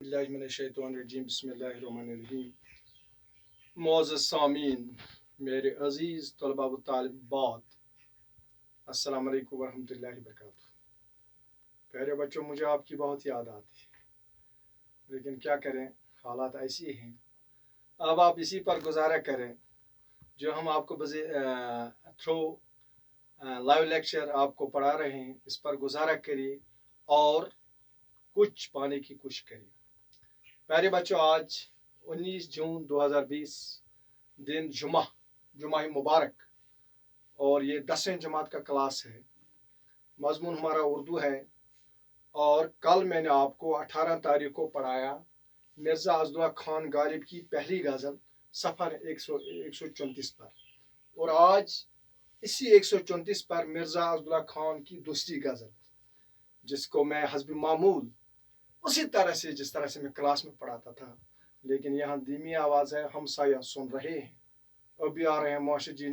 बिस्मिल्लाहिर्रहमानिर्रहीम बिस्मिल्लाहिर्रहमानिर्रहीम। मुअज़्ज़ज़ सामीन, मेरे अज़ीज़ तलबा व तालिबात, अस्सलाम वालेकुम वरहमतुल्लाहि वबरकातुहू। प्यारे बच्चों, मुझे आपकी बहुत याद आती है, लेकिन क्या करें, हालात ऐसी हैं। अब आप इसी पर गुजारा करें जो हम आपको थ्रू लाइव लेक्चर आपको पढ़ा रहे हैं, इस पर गुजारा करिए और कुछ पाने की कोशिश करिए। प्यारे बच्चों, आज 19 जून 2020 दिन जुमा मुबारक, और ये 10वीं जमात का क्लास है। मजमून हमारा उर्दू है, और कल मैंने आपको 18 तारीख को पढ़ाया मिर्ज़ा अब्दुल्ला खान गालिब की पहली गज़ल सफ़र 134 पर, और आज इसी 134 पर मिर्ज़ा अब्दुल्ला खान की दूसरी गज़ल, जिसको मैं हस्ब मामूल उसी तरह से जिस तरह से मैं क्लास में पढ़ाता था, लेकिन यहाँ धीमी आवाज़ है, हम साया सुन रहे हैं। अभी आ रहे हैं मास्टर जी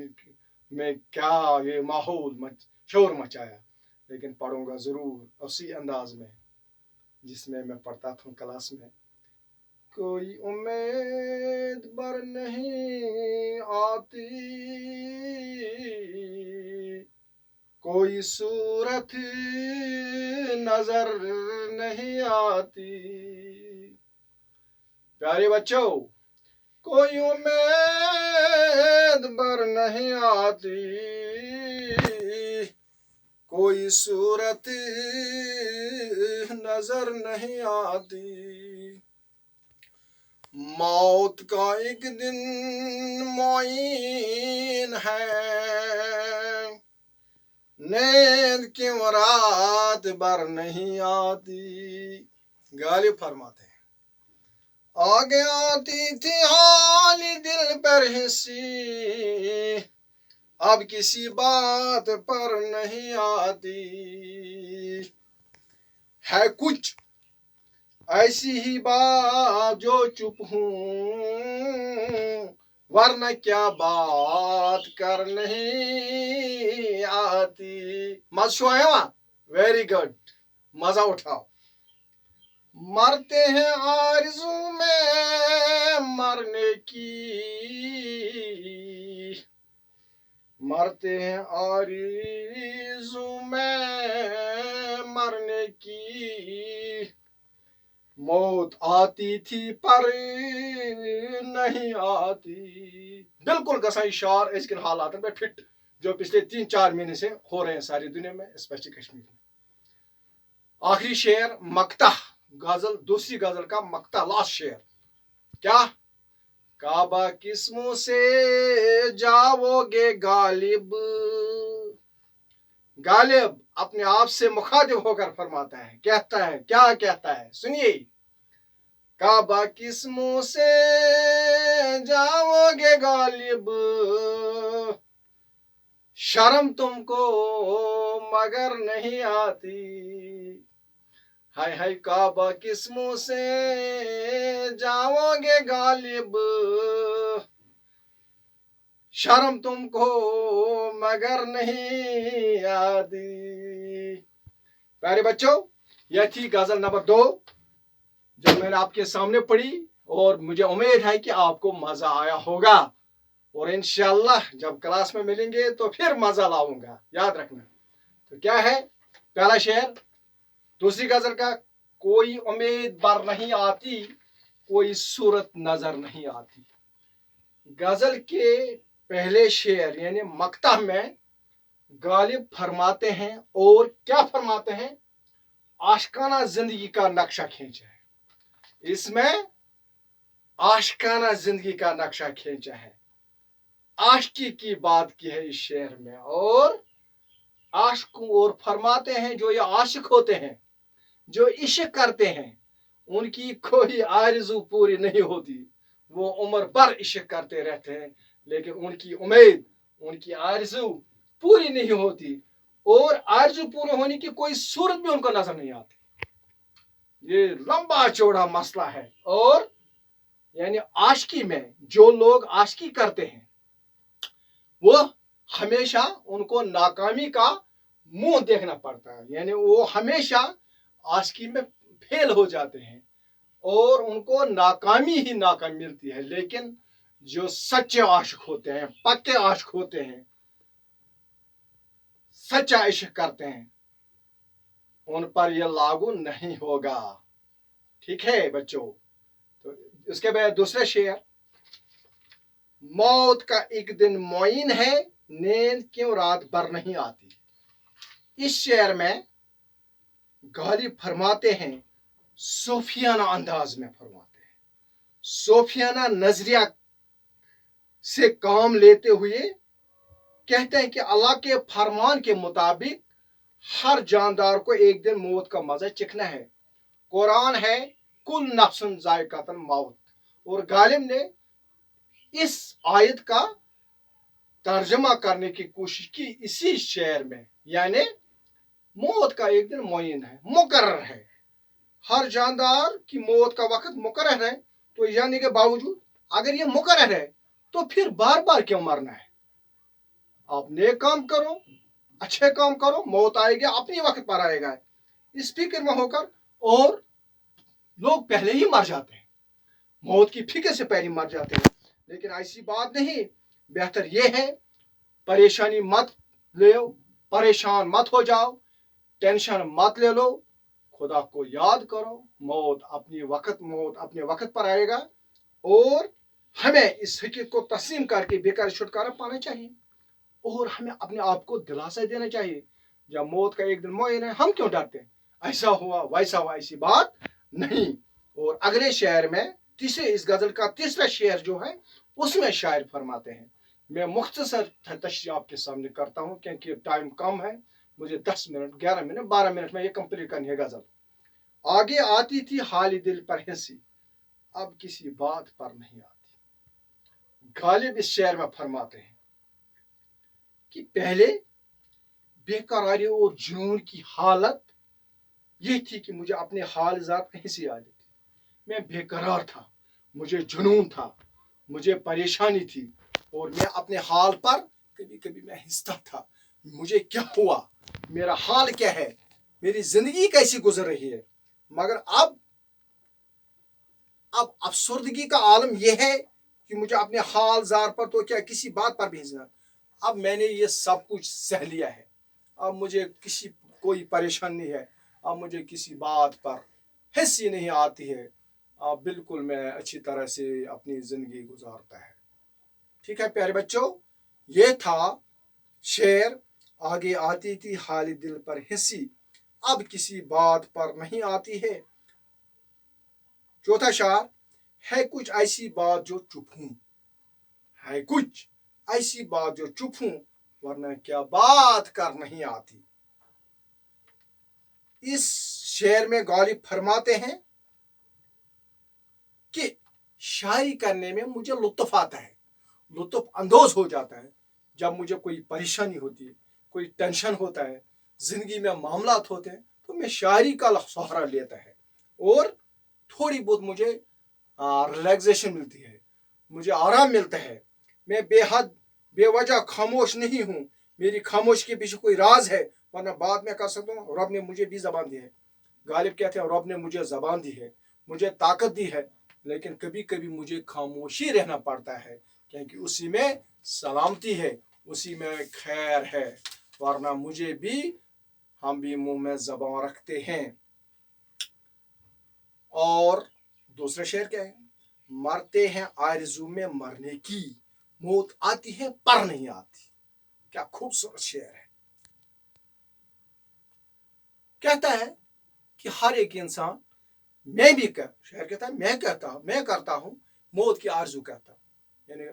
में क्या ये माहौल शोर मचाया, लेकिन पढ़ूंगा ज़रूर उसी अंदाज में जिसमें मैं पढ़ता था क्लास में। कोई उम्मीद बर नहीं आती, कोई सूरत नजर नहीं आती। प्यारे बच्चों, कोई उम्मीद बर नहीं आती, कोई सूरत नजर नहीं आती। मौत का एक दिन मुईन है, नींद क्यों रात भर नहीं आती। गालिब फरमाते हैं, आगे आती थी हाली दिल पर हिस्सी, अब किसी बात पर नहीं आती। है कुछ ऐसी ही बात जो चुप हूँ, वरना क्या बात कर नहीं आती। मशुआ, वेरी गुड, मजा उठाओ। मरते हैं आरज़ू में मरने की, मरते हैं आरज़ू में मरने की। मौत आती थी पर नहीं आती। बिल्कुल गसाई शार इसके हालात में फिट जो पिछले 3-4 महीने से हो रहे हैं सारी दुनिया में, स्पेशली कश्मीर में। आखिरी शेर मक्ता गजल, दूसरी गजल का मक्ता, लास्ट शेर क्या? काबा किस मुंह से जाओगे गालिब, गालिब अपने आप से मुखातिब होकर फरमाता है, कहता है, क्या कहता है, सुनिए। काबा किस मुंह से जाओगे गालिब, शर्म तुमको मगर नहीं आती। हाय हाय, काबा किस मुंह से जाओगे गालिब, शर्म तुमको मगर नहीं आती। प्यारे बच्चों, यह थी गजल नंबर 2 जो मैंने आपके सामने पढ़ी, और मुझे उम्मीद है कि आपको मजा आया होगा, और इंशाल्लाह जब क्लास में मिलेंगे तो फिर मजा लाऊंगा, याद रखना। तो क्या है पहला शेर दूसरी गजल का? कोई उम्मीद बर नहीं आती, कोई सूरत नजर नहीं आती। गजल के पहले शेर यानी मक्ता में गालिब फरमाते हैं, और क्या फरमाते हैं? आशिकाना जिंदगी का नक्शा खींचा है। इसमें आशिकाना जिंदगी का नक्शा खींचा है, आशिकी की बात की है इस शेर में। और आशिकों और फरमाते हैं जो ये आशिक होते हैं, जो इश्क करते हैं, उनकी कोई आरज़ू पूरी नहीं होती। वो उम्र भर इश्क करते रहते हैं, लेकिन उनकी उम्मीद, उनकी आरज़ू पूरी नहीं होती, और आरज़ू पूरे होने की कोई सूरत भी उनको नजर नहीं आती। ये लंबा चौड़ा मसला है। और यानी आशिकी में जो लोग आशिकी करते हैं, वो हमेशा उनको नाकामी का मुंह देखना पड़ता है, यानी वो हमेशा आशिकी में फेल हो जाते हैं। और उनको नाकामी ही नाकामी मिलती है। लेकिन जो सच्चे आशिक होते हैं, पक्के आशिक होते हैं, सच्चा इश्क करते हैं, उन पर यह लागू नहीं होगा। ठीक है बच्चों। तो उसके बाद दूसरा शेर, मौत का एक दिन मुयन है, नींद क्यों रात भर नहीं आती। इस शेर में गालिब फरमाते हैं, सूफियाना अंदाज में फरमाते हैं, सूफियाना नजरिया से काम लेते हुए कहते हैं कि अल्लाह के फरमान के मुताबिक हर जानदार को एक दिन मौत का मजा चखना है। कुरान है कुल नफ्सुन जायकातुल मौत। और गालिब ने इस आयत का तर्जमा करने की कोशिश की इसी शेर में, यानी मौत का एक दिन मुयन है, मुकर्रर है, हर जानदार की मौत का वक्त मुकर्रर है। तो यानी के बावजूद अगर ये मुकर्रर है तो फिर बार बार क्यों मरना है। आप नेक काम करो, अच्छे काम करो, मौत आएगी, अपनी वक्त पर आएगा, इस फिक्र में होकर। और लोग पहले ही मर जाते हैं, मौत की फिक्र से पहले मर जाते हैं। लेकिन ऐसी बात नहीं। बेहतर यह है परेशानी मत लो, परेशान मत हो जाओ, टेंशन मत ले लो, खुदा को याद करो। मौत अपने वक्त पर आएगा और हमें इस हकीकत को तस्लीम करके बेकार छुटकारा पाना चाहिए। और हमें अपने आप को दिलासा देना चाहिए, जब मौत का एक दिन मुयन है, हम क्यों डरते हैं, ऐसा हुआ वैसा हुआ, ऐसी बात नहीं। और अगले शेर में इस गजल का तीसरा शेर जो है उसमें शायर फरमाते हैं, मैं मुख्तसर तशरीह आपके सामने करता हूँ क्योंकि टाइम कम है, मुझे 10 मिनट 11 मिनट 12 मिनट में ये कंप्लीट करनी है गजल। आगे आती थी हाल दिल पर हंसी, अब किसी बात पर नहीं आती। गालिब इस शेर में फरमाते हैं कि पहले बेकरारी और जुनून की हालत ये थी कि मुझे अपने हाल ज़ात पे हंसी आ रही थी। मैं बेकरार था, मुझे जुनून था, मुझे परेशानी थी, और मैं अपने हाल पर कभी कभी मैं हंसता था, मुझे क्या हुआ, मेरा हाल क्या है, मेरी जिंदगी कैसी गुजर रही है। मगर अब अफसरदगी का आलम यह है कि मुझे अपने हाल जार पर तो क्या किसी बात पर भी हंसना। अब मैंने ये सब कुछ सह लिया है, अब मुझे कोई परेशानी नहीं है, अब मुझे किसी बात पर हंसी नहीं आती है, अब बिल्कुल मैं अच्छी तरह से अपनी जिंदगी गुजारता है। ठीक है प्यारे बच्चों, ये था शेर, आगे आती थी हाल दिल पर हंसी, अब किसी बात पर नहीं आती है। चौथा शेर, है कुछ ऐसी बात जो चुप हूं, है कुछ ऐसी बात जो चुप हूं, वरना क्या बात कर नहीं आती। इस शेर में गालिब फरमाते हैं कि शायरी करने में मुझे लुत्फ आता है, लुत्फ अंदोज हो जाता है जब मुझे कोई परेशानी होती है, कोई टेंशन होता है, जिंदगी में मामलात होते हैं, तो मैं शायरी का सहारा लेता है और थोड़ी बहुत मुझे रिलैक्सेशन मिलती है, मुझे आराम मिलता है। मैं बेवजह खामोश नहीं हूँ, मेरी खामोश के पीछे कोई राज है, वरना बात में कर सकता हूँ। रब ने मुझे भी जबान दी है। गालिब कहते हैं रब ने मुझे जबान दी है, मुझे ताकत दी है, लेकिन कभी कभी मुझे खामोशी रहना पड़ता है क्योंकि उसी में सलामती है, उसी में खैर है, वरना हम भी मुंह में जबान रखते हैं। और दूसरा शेर क्या है, मरते हैं आरज़ू में मरने की, मौत आती है पर नहीं आती। क्या खूबसूरत शेर है। कहता है कि हर एक इंसान, मैं भी शेर कहता है मैं करता हूं मौत की आरज़ू करता हूं, यानी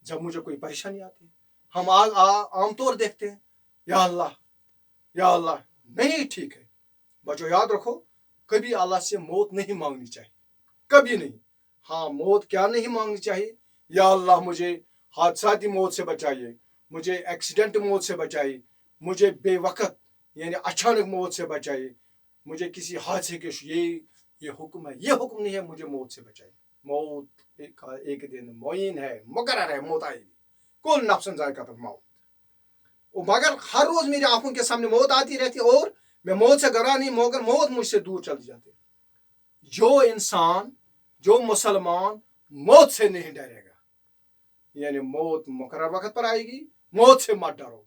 जब मुझे कोई परेशानी आती है, हम आमतौर देखते हैं या अल्लाह नहीं, ठीक है बच्चों याद रखो, कभी अल्लाह से मौत नहीं मांगनी चाहिए, कभी नहीं। हाँ, मौत क्या नहीं मांगनी चाहिए, या अल्लाह मुझे हादसाती मौत से बचाइए, मुझे एक्सीडेंट मौत से बचाइए, मुझे बेवक्त यानी अचानक मौत से बचाइए, मुझे किसी हादसे के ये हुक्म है, ये हुक्म नहीं है मुझे मौत से बचाइए। मौत एक दिन मुयन है, मुकर्रर है, मौत आएगी, कुल नफ्सन जायकातुल मौत। मगर हर रोज मेरी आंखों के सामने मौत आती रहती और मैं मौत से डरा नहीं, मगर मौत मुझसे दूर चली जाती। जो इंसान जो मुसलमान मौत से नहीं डरेगा, यानी मौत मुकर्रर वक्त पर आएगी, मौत से मत डरो।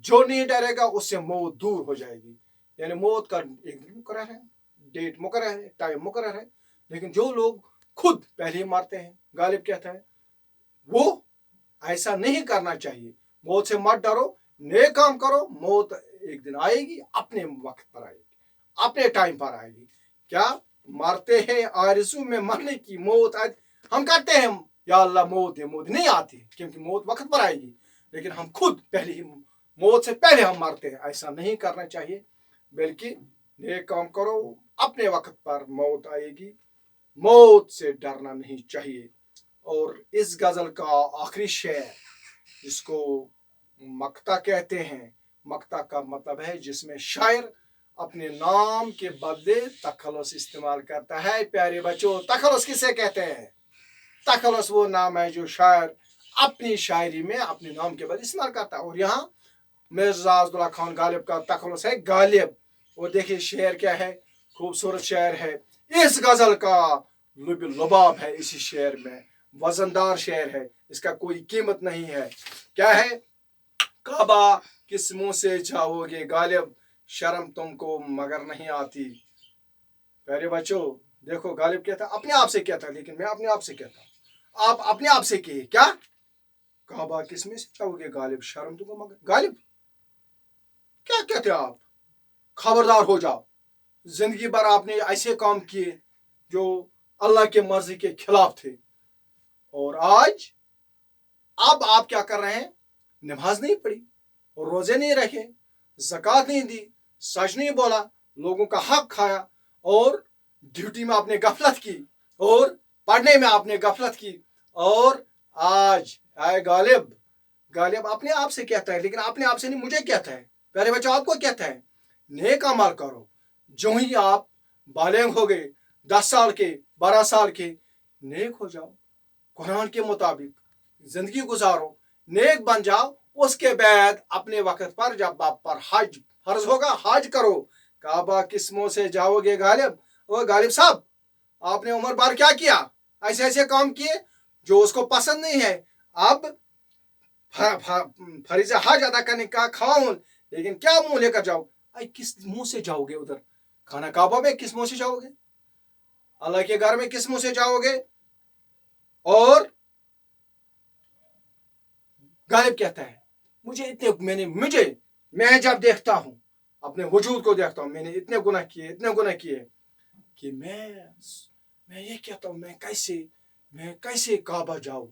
जो नहीं डरेगा उससे मौत दूर हो जाएगी। यानी मौत का एक दिन मुकर्रर है, डेट मुकर्रर है, टाइम मुकर्रर है, लेकिन जो लोग खुद पहले ही मारते हैं, गालिब कहता है वो ऐसा नहीं करना चाहिए। मौत से मत डरो, नेक काम करो, मौत एक दिन आएगी, अपने वक्त पर आएगी, अपने टाइम पर आएगी। क्या मारते हैं आरज़ू में मरने की, मौत हम करते हैं या अल्लाह मौत है, मौत नहीं आती क्योंकि मौत वक्त पर आएगी, लेकिन हम खुद पहले ही मौत से पहले हम मारते हैं। ऐसा नहीं करना चाहिए, बल्कि नेक काम करो, अपने वक्त पर मौत आएगी, मौत से डरना नहीं चाहिए। और इस गज़ल का आखिरी शेर, जिसको मक्ता कहते हैं, मक्ता का मतलब है जिसमें शायर अपने नाम के बदले तखल्लुस इस्तेमाल करता है। प्यारे बच्चों, तखल्लुस किसे कहते हैं? तखल्लुस वो नाम है जो शायर अपनी शायरी में अपने नाम के बदले इस्तेमाल करता है। और यहाँ मिर्ज़ा अब्दुल्ला खान गालिब का तखल्लुस है गालिब। और देखिए शेर क्या है, खूबसूरत शेर है। इस गज़ल का लुबाब है इसी शेर में, वजनदार शेर है, इसका कोई कीमत नहीं है। क्या है? काबा किस मुंह से जाओगे गालिब, शर्म तुमको मगर नहीं आती। प्यारे बच्चों देखो, गालिब कहता अपने आप से कहता, लेकिन मैं अपने आप से कहता, आप अपने आप से कहिए क्या? काबा किस मुंह से जाओगे गालिब, शर्म तुमको मगर। गालिब क्या कहते हो आप? खबरदार हो जाओ, जिंदगी भर आपने ऐसे काम किए जो अल्लाह के मर्जी के खिलाफ थे, और आज अब आप क्या कर रहे हैं? नमाज नहीं पढ़ी, रोजे नहीं रखे, ज़कात नहीं दी, सच नहीं बोला, लोगों का हक खाया, और ड्यूटी में आपने गफलत की, और पढ़ने में आपने गफलत की, और आज आए गालिब। गालिब अपने आप से कहता है, लेकिन अपने आप से नहीं मुझे कहता है। प्यारे बच्चों आपको कहता है नेक अमल करो। जो ही आप बालिग हो गए, 10 साल के, 12 साल के, नेक हो जाओ, कुरान के मुताबिक जिंदगी गुजारो, नेक बन जाओ। उसके बाद अपने वक्त पर जब आप पर हज फर्ज होगा, हज करो। काबा किस मुंह से जाओगे गालिब? वो गालिब साहब, आपने उम्र भर क्या किया? ऐसे ऐसे काम किए जो उसको पसंद नहीं है। अब फरीज़ा हज अदा करने का खाऊं, लेकिन क्या मुंह लेकर जाओ? किस मुंह से जाओगे उधर? खाना काबा में किस मुंह से जाओगे? अल्लाह के घर में किस मुंह से जाओगे? और गालिब कहता है मुझे इतने मैं जब देखता हूं, अपने वजूद को देखता हूं, मैंने इतने गुनाह किए कि मैं ये कहता हूं मैं कैसे काबा जाऊं।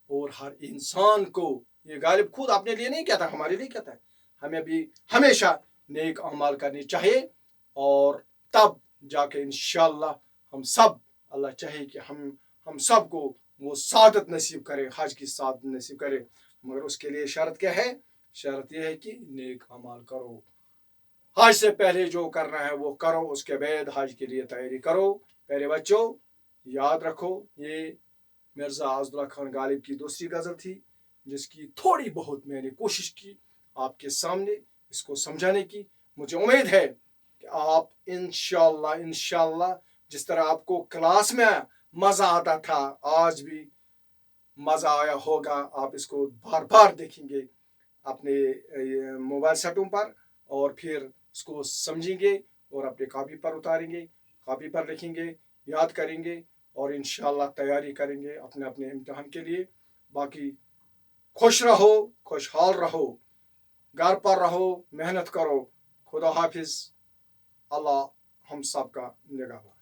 और हर इंसान को, ये गालिब खुद अपने लिए नहीं कहता, हमारे लिए कहता है, हमें भी हमेशा नेक अमाल करनी चाहिए, और तब जाके इंशाअल्लाह हम सब, अल्लाह चाहे कि हम सब को वो सादत नसीब करे, हज की सादत नसीब करे। मगर उसके लिए शर्त क्या है? शर्त यह है कि नेक अमाल करो। हज से पहले जो करना है वो करो, उसके बाद हज के लिए तैयारी करो। प्यारे बच्चों याद रखो, ये मिर्ज़ा अब्दुल्ला खान गालिब की दूसरी गज़ल थी, जिसकी थोड़ी बहुत मैंने कोशिश की आपके सामने इसको समझाने की। मुझे उम्मीद है कि आप इंशाअल्लाह जिस तरह आपको क्लास में मज़ा आता था, आज भी मज़ा आया होगा। आप इसको बार बार देखेंगे अपने मोबाइल सेटों पर, और फिर इसको समझेंगे और अपने कॉपी पर उतारेंगे, कॉपी पर लिखेंगे, याद करेंगे, और इंशाअल्लाह तैयारी करेंगे अपने अपने इम्तिहान के लिए। बाकी खुश रहो, खुशहाल रहो, घर पर रहो, मेहनत करो। खुदा हाफिज़। अल्लाह हम सब का निगहबान।